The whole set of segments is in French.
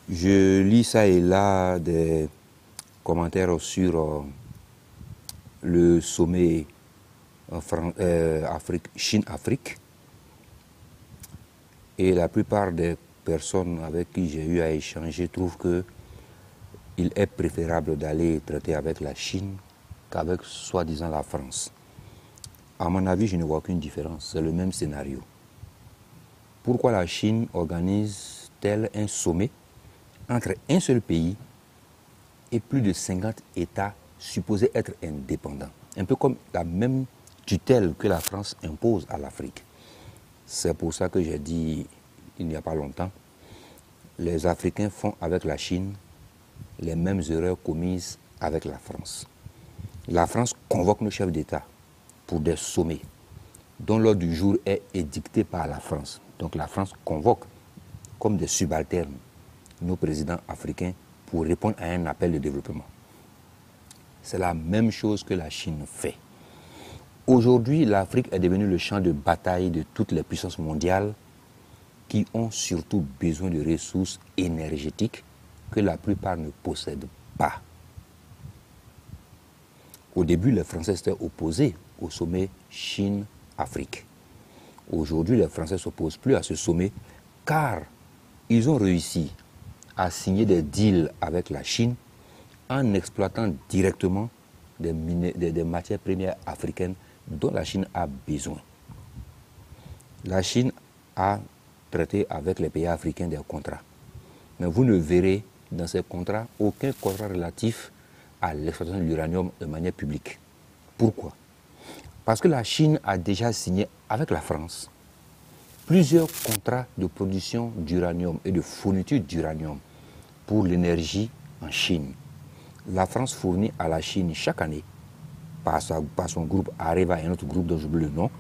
Je lis ça et là des commentaires sur le sommet Chine-Afrique. Et la plupart des personnes avec qui j'ai eu à échanger trouvent qu'il est préférable d'aller traiter avec la Chine qu'avec soi-disant la France. À mon avis, je ne vois aucune différence. C'est le même scénario. Pourquoi la Chine organise-t-elle un sommet entre un seul pays et plus de 50 États supposés être indépendants? Un peu comme la même tutelle que la France impose à l'Afrique. C'est pour ça que j'ai dit il n'y a pas longtemps, les Africains font avec la Chine les mêmes erreurs commises avec la France. La France convoque nos chefs d'État pour des sommets dont l'ordre du jour est édicté par la France. Donc la France convoque comme des subalternes nos présidents africains pour répondre à un appel de développement. C'est la même chose que la Chine fait. Aujourd'hui, l'Afrique est devenue le champ de bataille de toutes les puissances mondiales qui ont surtout besoin de ressources énergétiques que la plupart ne possèdent pas. Au début, les Français s'étaient opposés au sommet Chine-Afrique. Aujourd'hui, les Français ne s'opposent plus à ce sommet car ils ont réussi à signer des deals avec la Chine en exploitant directement des matières premières africaines dont la Chine a besoin. La Chine a traité avec les pays africains des contrats. Mais vous ne verrez dans ces contrats aucun contrat relatif à l'exploitation de l'uranium de manière publique. Pourquoi? Parce que la Chine a déjà signé avec la France plusieurs contrats de production d'uranium et de fourniture d'uranium pour l'énergie en Chine. La France fournit à la Chine chaque année, par son groupe Areva et un autre groupe dont j'oublie le nom,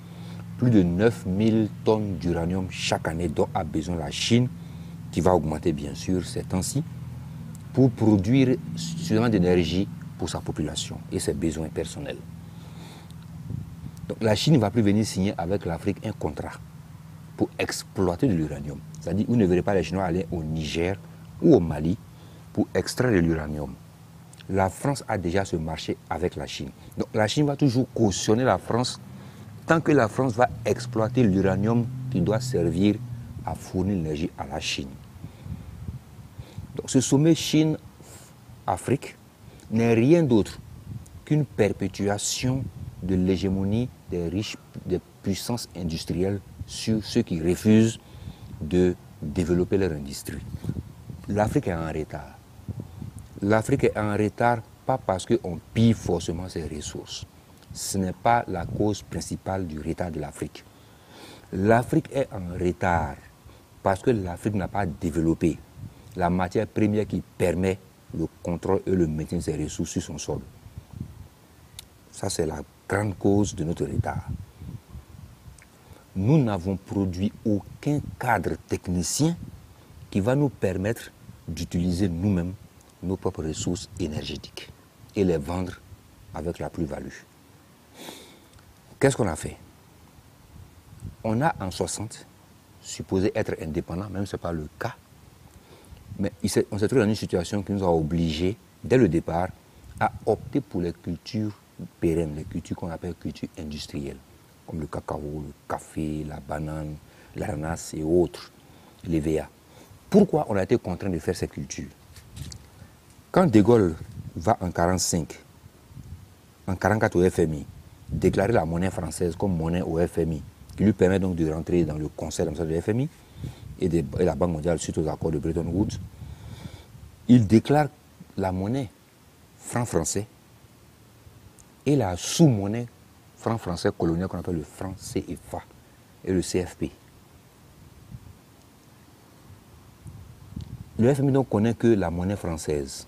plus de 9000 tonnes d'uranium chaque année dont a besoin la Chine, qui va augmenter bien sûr ces temps-ci, pour produire suffisamment d'énergie pour sa population et ses besoins personnels. Donc la Chine ne va plus venir signer avec l'Afrique un contrat pour exploiter de l'uranium. C'est-à-dire, vous ne verrez pas les Chinois aller au Niger ou au Mali pour extraire de l'uranium. La France a déjà ce marché avec la Chine. Donc la Chine va toujours cautionner la France tant que la France va exploiter l'uranium qui doit servir à fournir l'énergie à la Chine. Donc ce sommet Chine-Afrique n'est rien d'autre qu'une perpétuation de l'hégémonie des puissances industrielles sur ceux qui refusent de développer leur industrie. L'Afrique est en retard. L'Afrique est en retard pas parce qu'on pille forcément ses ressources. Ce n'est pas la cause principale du retard de l'Afrique. L'Afrique est en retard parce que l'Afrique n'a pas développé la matière première qui permet le contrôle et le maintien de ses ressources sur son sol. Ça, c'est la grande cause de notre retard. Nous n'avons produit aucun cadre technicien qui va nous permettre d'utiliser nous-mêmes nos propres ressources énergétiques et les vendre avec la plus-value. Qu'est-ce qu'on a fait? On a en 60 supposé être indépendant, même si ce n'est pas le cas, mais on s'est trouvé dans une situation qui nous a obligés, dès le départ, à opter pour les cultures pérennes, les cultures qu'on appelle cultures industrielles, comme le cacao, le café, la banane, l'ananas et autres, l'EVA. Pourquoi on a été contraint de faire ces cultures? Quand De Gaulle va en 1945, en 1944 au FMI, déclarer la monnaie française comme monnaie au FMI, qui lui permet donc de rentrer dans le conseil du FMI et la Banque mondiale suite aux accords de Bretton Woods, il déclare la monnaie franc français et la sous-monnaie franc français colonial qu'on appelle le franc CFA et le CFP. Le FMI donc connaît que la monnaie française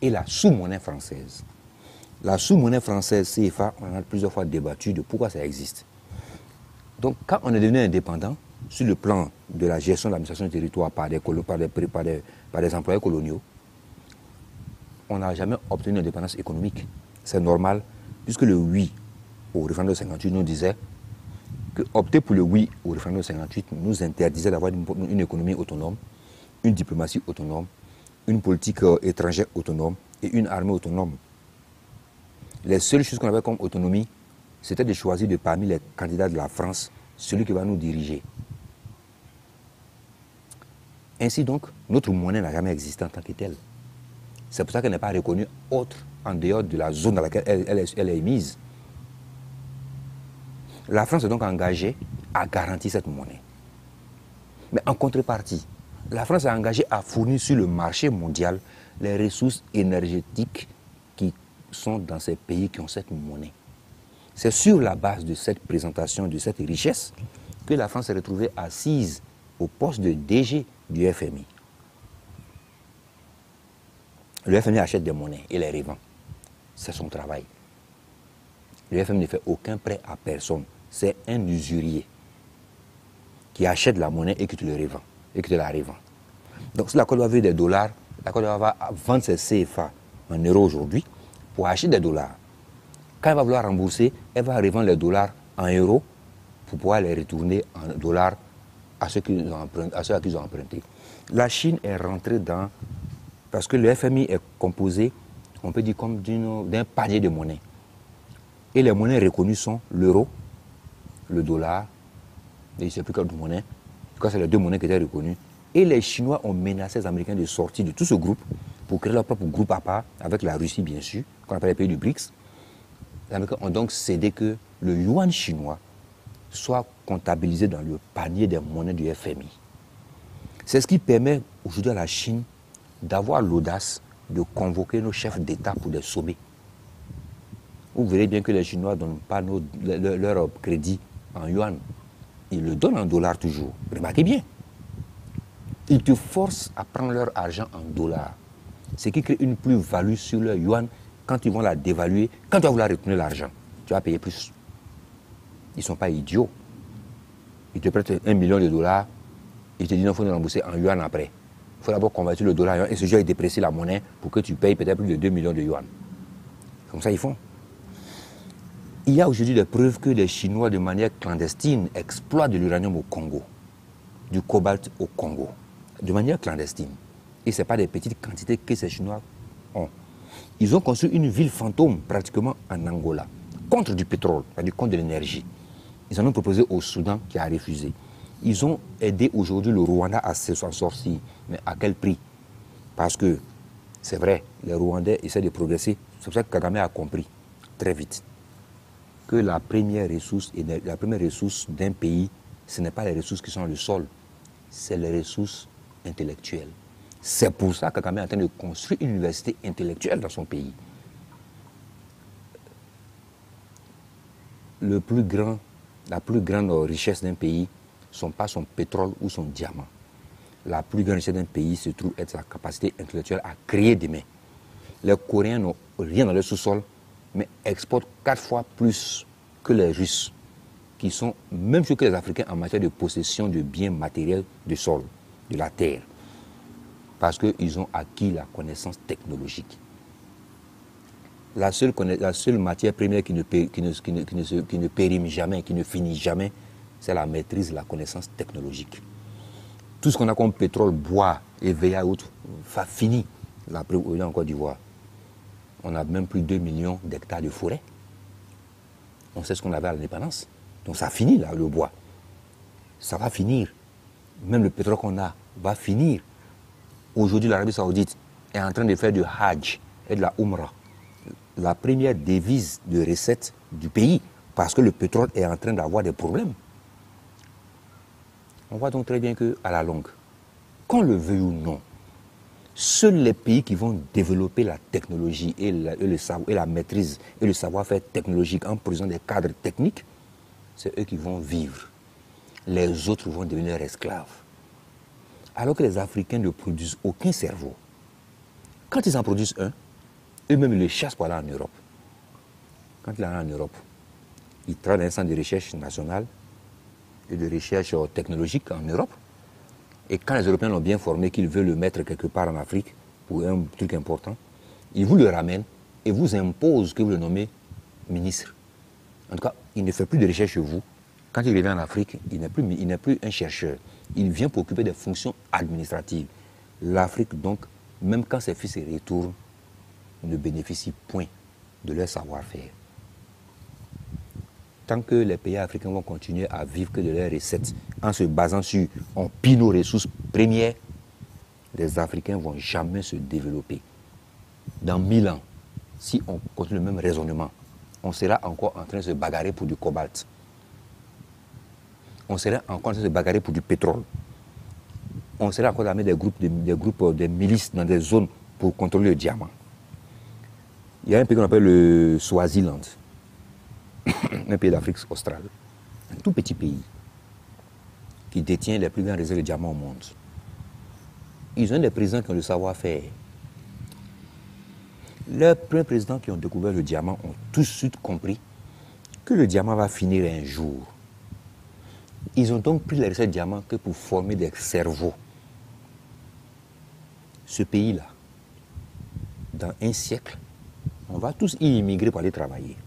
et la sous-monnaie française. La sous-monnaie française CFA, on en a plusieurs fois débattu de pourquoi ça existe. Donc quand on est devenu indépendant, sur le plan de la gestion de l'administration du territoire par des employés coloniaux, on n'a jamais obtenu une indépendance économique. C'est normal, puisque le oui au référendum de 58 nous disait que opter pour le oui au référendum de 58 nous interdisait d'avoir une économie autonome, une diplomatie autonome une politique étrangère autonome et une armée autonome. Les seules choses qu'on avait comme autonomie, c'était de choisir de parmi les candidats de la France celui qui va nous diriger. Ainsi donc, notre monnaie n'a jamais existé en tant que telle. C'est pour ça qu'elle n'est pas reconnue autre en dehors de la zone dans laquelle elle est émise. La France est donc engagée à garantir cette monnaie. Mais en contrepartie, la France est engagée à fournir sur le marché mondial les ressources énergétiques qui sont dans ces pays qui ont cette monnaie. C'est sur la base de cette présentation, de cette richesse, que la France s'est retrouvée assise au poste de DG du FMI. Le FMI achète des monnaies et les revend. C'est son travail. Le FMI ne fait aucun prêt à personne. C'est un usurier qui achète la monnaie et qui te le revend, et qui te la revend. Donc si la Côte d'Ivoire veut des dollars, la Côte d'Ivoire va vendre ses CFA en euros aujourd'hui pour acheter des dollars. Quand elle va vouloir rembourser, elle va revendre les dollars en euros pour pouvoir les retourner en dollars à ceux à qui ils ont emprunté. La Chine est rentrée dans... Parce que le FMI est composé, on peut dire, comme d'un panier de monnaies. Et les monnaies reconnues sont l'euro, le dollar, et je ne sais plus quelle autre monnaie. En tout cas, c'est les deux monnaies qui étaient reconnues. Et les Chinois ont menacé les Américains de sortir de tout ce groupe pour créer leur propre groupe à part, avec la Russie, bien sûr, qu'on appelle les pays du BRICS. Les Américains ont donc cédé que le yuan chinois soit comptabilisé dans le panier des monnaies du FMI. C'est ce qui permet aujourd'hui à la Chine d'avoir l'audace de convoquer nos chefs d'État pour des sommets. Vous verrez bien que les Chinois ne donnent pas leur crédit en yuan. Ils le donnent en dollars toujours. Remarquez bien. Ils te forcent à prendre leur argent en dollars. Ce qui crée une plus-value sur leur yuan. Quand ils vont la dévaluer, quand tu vas vouloir retourner l'argent, tu vas payer plus. Ils ne sont pas idiots. Ils te prêtent 1 million de dollars. Ils te disent qu'il faut nous rembourser en yuan après. Il faut d'abord convertir le dollar en yuan et ce jour, ils déprécient la monnaie pour que tu payes peut-être plus de 2 millions de yuan. Comme ça, ils font. Il y a aujourd'hui des preuves que les Chinois, de manière clandestine, exploitent de l'uranium au Congo, du cobalt au Congo, de manière clandestine. Et ce n'est pas des petites quantités que ces Chinois ont. Ils ont construit une ville fantôme pratiquement en Angola, contre du pétrole, c'est-à-dire contre de l'énergie. Ils en ont proposé au Soudan qui a refusé. Ils ont aidé aujourd'hui le Rwanda à s'en sortir. Mais à quel prix? Parce que, c'est vrai, les Rwandais essaient de progresser. C'est pour ça que Kagame a compris très vite que la première ressource d'un pays, ce n'est pas les ressources qui sont le sol, c'est les ressources intellectuelles. C'est pour ça que Kagame est en train de construire une université intellectuelle dans son pays. La plus grande richesse d'un pays ne sont pas son pétrole ou son diamant. La plus grande richesse d'un pays se trouve être sa capacité intellectuelle à créer des mains. Les Coréens n'ont rien dans leur sous-sol, mais exportent 4 fois plus que les Russes, qui sont même chose que les Africains en matière de possession de biens matériels du sol, de la terre, parce qu'ils ont acquis la connaissance technologique. La seule matière première qui ne périme jamais, qui ne finit jamais, c'est la maîtrise de la connaissance technologique. Tout ce qu'on a comme pétrole, bois, EVA et autres, ça finit. La preuve, aujourd'hui en Côte d'Ivoire, on a même plus de 2 millions d'hectares de forêt. On sait ce qu'on avait à l'indépendance. Donc ça finit là, le bois. Ça va finir. Même le pétrole qu'on a va finir. Aujourd'hui, l'Arabie Saoudite est en train de faire du Hajj et de la Umrah, la première devise de recette du pays, parce que le pétrole est en train d'avoir des problèmes. On voit donc très bien qu'à la longue, qu'on le veuille ou non, seuls les pays qui vont développer la technologie et la maîtrise et le savoir-faire technologique en produisant des cadres techniques, c'est eux qui vont vivre. Les autres vont devenir esclaves. Alors que les Africains ne produisent aucun cerveau. Quand ils en produisent un, eux-mêmes ils le chassent pour aller en Europe. Quand il est en Europe, ils travaillent dans un centre de recherche national et de recherche technologique en Europe. Et quand les Européens l'ont bien formé, qu'ils veulent le mettre quelque part en Afrique pour un truc important, ils vous le ramènent et vous imposent que vous le nommez ministre. En tout cas, il ne fait plus de recherche chez vous. Quand il revient en Afrique, il n'est plus un chercheur. Il vient pour occuper des fonctions administratives. L'Afrique, donc, même quand ses fils y retournent, ne bénéficient point de leur savoir-faire. Tant que les pays africains vont continuer à vivre que de leurs recettes en se basant sur on pille nos ressources premières, les Africains ne vont jamais se développer. Dans 1000 ans, si on continue le même raisonnement, on sera encore en train de se bagarrer pour du cobalt. On sera encore en train de se bagarrer pour du pétrole. On sera encore dans des groupes, des milices dans des zones pour contrôler le diamant. Il y a un pays qu'on appelle le Swaziland, un pays d'Afrique australe, un tout petit pays qui détient les plus grandes réserves de diamants au monde. Ils ont des présidents qui ont le savoir-faire. Les premiers présidents qui ont découvert le diamant ont tout de suite compris que le diamant va finir un jour. Ils ont donc pris les recettes de diamant que pour former des cerveaux. Ce pays-là, dans un siècle, on va tous y immigrer pour aller travailler.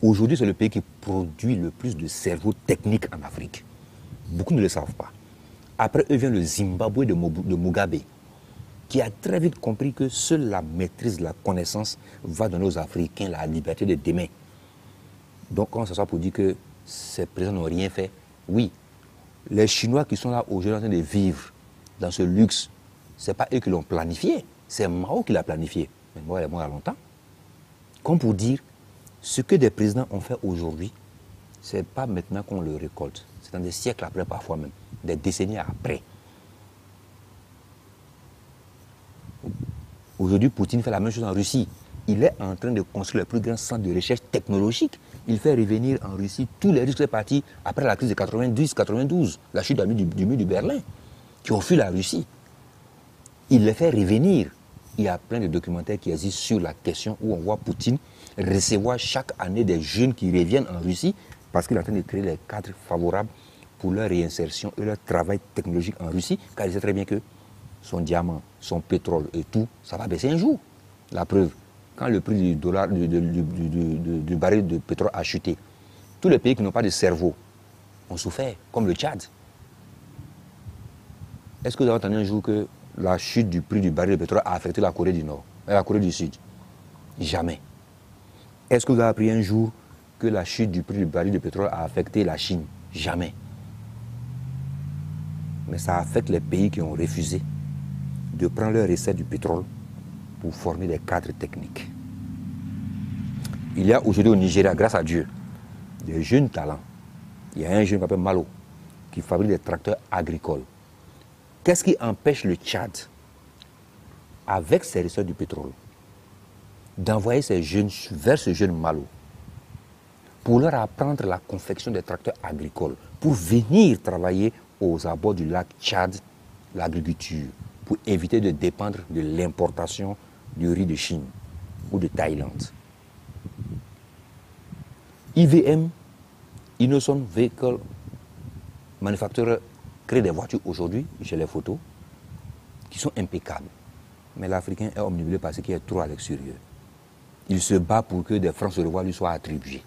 Aujourd'hui, c'est le pays qui produit le plus de cerveaux techniques en Afrique. Beaucoup ne le savent pas. Après eux vient le Zimbabwe de Mugabe, qui a très vite compris que seule la maîtrise de la connaissance va donner aux Africains la liberté de demain. Donc, quand on s'assoit pour dire que ces présidents n'ont rien fait, oui, les Chinois qui sont là aujourd'hui en train de vivre dans ce luxe, ce n'est pas eux qui l'ont planifié, c'est Mao qui l'a planifié. Mais Mao est mort il y a longtemps. Comme pour dire, ce que des présidents ont fait aujourd'hui, ce n'est pas maintenant qu'on le récolte. C'est dans des siècles après, parfois même, des décennies après. Aujourd'hui, Poutine fait la même chose en Russie. Il est en train de construire le plus grand centre de recherche technologique. Il fait revenir en Russie tous les Russes qui sont partis après la crise de 90-92, la chute du mur de Berlin, qui ont fui la Russie. Il les fait revenir. Il y a plein de documentaires qui existent sur la question où on voit Poutine recevoir chaque année des jeunes qui reviennent en Russie parce qu'il est en train de créer les cadres favorables pour leur réinsertion et leur travail technologique en Russie, car il sait très bien que son diamant, son pétrole et tout, ça va baisser un jour. La preuve, quand le prix du baril de pétrole a chuté, tous les pays qui n'ont pas de cerveau ont souffert, comme le Tchad. Est-ce que vous avez entendu un jour que la chute du prix du baril de pétrole a affecté la Corée du Nord et la Corée du Sud? Jamais. Est-ce que vous avez appris un jour que la chute du prix du baril de pétrole a affecté la Chine? Jamais. Mais ça affecte les pays qui ont refusé de prendre leur recette du pétrole pour former des cadres techniques. Il y a aujourd'hui au Nigeria, grâce à Dieu, des jeunes talents. Il y a un jeune qui s'appelle Malo, qui fabrique des tracteurs agricoles. Qu'est-ce qui empêche le Tchad, avec ses recettes du pétrole, d'envoyer ces jeunes vers ce jeune Malo pour leur apprendre la confection des tracteurs agricoles, pour venir travailler aux abords du lac Tchad, l'agriculture, pour éviter de dépendre de l'importation du riz de Chine ou de Thaïlande. IVM, Innocent Vehicle Manufacturer, crée des voitures aujourd'hui, j'ai les photos, qui sont impeccables. Mais l'Africain est omnibulé par ce qui est trop à l'extérieur. Il se bat pour que des francs sur le voie lui soient attribués,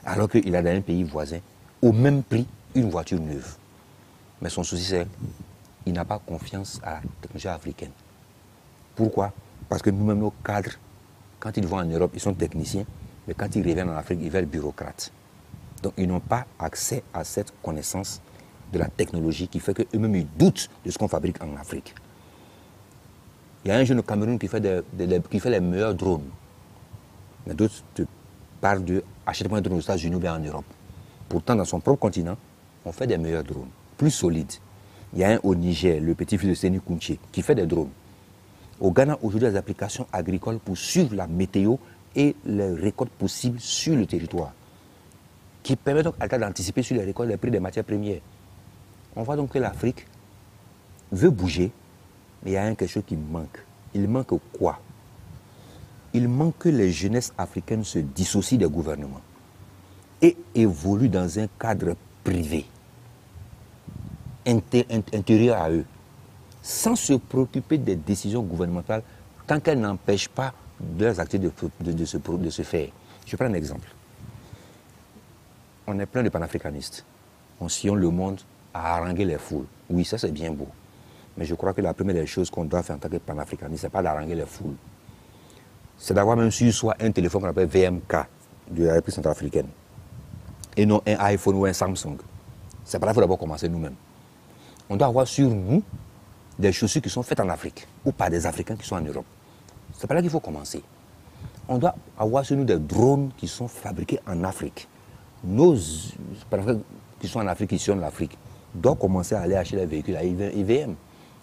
alors qu'il a dans un pays voisin, au même prix, une voiture neuve. Mais son souci, c'est qu'il n'a pas confiance à la technologie africaine. Pourquoi? Parce que nous-mêmes, nos cadres, quand ils vont en Europe, ils sont techniciens, mais quand ils reviennent en Afrique, ils veulent bureaucrates. Donc, ils n'ont pas accès à cette connaissance de la technologie qui fait qu'eux-mêmes, ils doutent de ce qu'on fabrique en Afrique. Il y a un jeune au Cameroun qui fait les meilleurs drones. Mais d'autres te parlent de acheter un drone aux États-Unis ou bien en Europe. Pourtant, dans son propre continent, on fait des meilleurs drones, plus solides. Il y a un au Niger, le petit-fils de Séni Kounché, qui fait des drones. Au Ghana, aujourd'hui, des applications agricoles pour suivre la météo et les récoltes possibles sur le territoire, qui permettent donc à l'État d'anticiper sur les récoltes les prix des matières premières. On voit donc que l'Afrique veut bouger, mais il y a quelque chose qui manque. Il manque quoi? Il manque que les jeunesses africaines se dissocient des gouvernements et évoluent dans un cadre privé, intérieur à eux, sans se préoccuper des décisions gouvernementales tant qu'elles n'empêchent pas leurs activités de se faire. Je prends un exemple. On est plein de panafricanistes. On sillonne le monde à haranguer les foules. Oui, ça c'est bien beau. Mais je crois que la première des choses qu'on doit faire en tant que panafricaniste, ce n'est pas d'arranger les foules. C'est d'avoir même sur soi un téléphone qu'on appelle VMK de la République centrafricaine. Et non un iPhone ou un Samsung. C'est par là qu'il faut d'abord commencer nous-mêmes. On doit avoir sur nous des chaussures qui sont faites en Afrique ou par des Africains qui sont en Europe. C'est par là qu'il faut commencer. On doit avoir sur nous des drones qui sont fabriqués en Afrique. Nos qui sont en Afrique, qui sont en Afrique, doivent commencer à aller acheter des véhicules à IVM.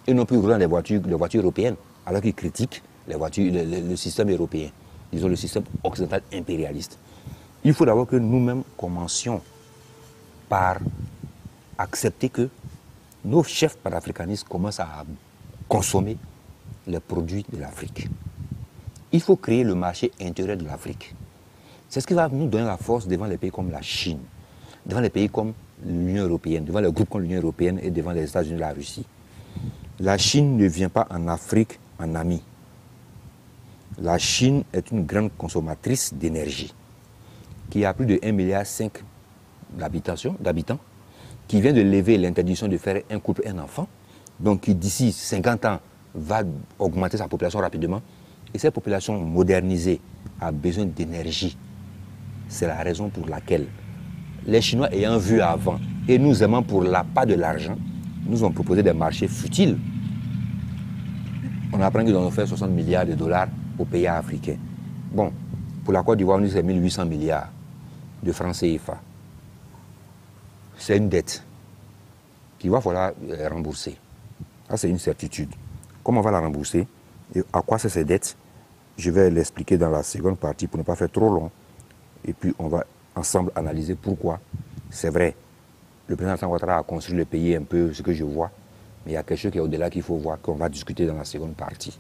Et non plus rouler dans les voitures européennes, alors qu'ils critiquent les voitures, le système européen, disons le système occidental impérialiste. Il faut d'abord que nous-mêmes commencions par accepter que nos chefs panafricanistes commencent à consommer les produits de l'Afrique. Il faut créer le marché intérieur de l'Afrique. C'est ce qui va nous donner la force devant les pays comme la Chine, devant les pays comme l'Union européenne, devant les groupes comme l'Union européenne et devant les États-Unis et la Russie. La Chine ne vient pas en Afrique en ami. La Chine est une grande consommatrice d'énergie, qui a plus de 1,5 milliard d'habitants, qui vient de lever l'interdiction de faire un couple et un enfant, donc qui d'ici 50 ans va augmenter sa population rapidement. Et cette population modernisée a besoin d'énergie. C'est la raison pour laquelle les Chinois ayant vu avant et nous aimant pour pas de l'argent, nous ont proposé des marchés futiles. On apprend qu'ils ont offert 60 milliards de dollars aux pays africains. Bon, pour la Côte d'Ivoire, on dit que c'est 1800 milliards de francs CFA. C'est une dette qu'il va falloir rembourser. Ça, c'est une certitude. Comment on va la rembourser et à quoi c'est ces dettes? Je vais l'expliquer dans la seconde partie pour ne pas faire trop long. Et puis, on va ensemble analyser pourquoi. C'est vrai, le président Alassane Ouattara a construit le pays un peu, ce que je vois. Mais il y a quelque chose qui est au-delà qu'il faut voir, qu'on va discuter dans la seconde partie.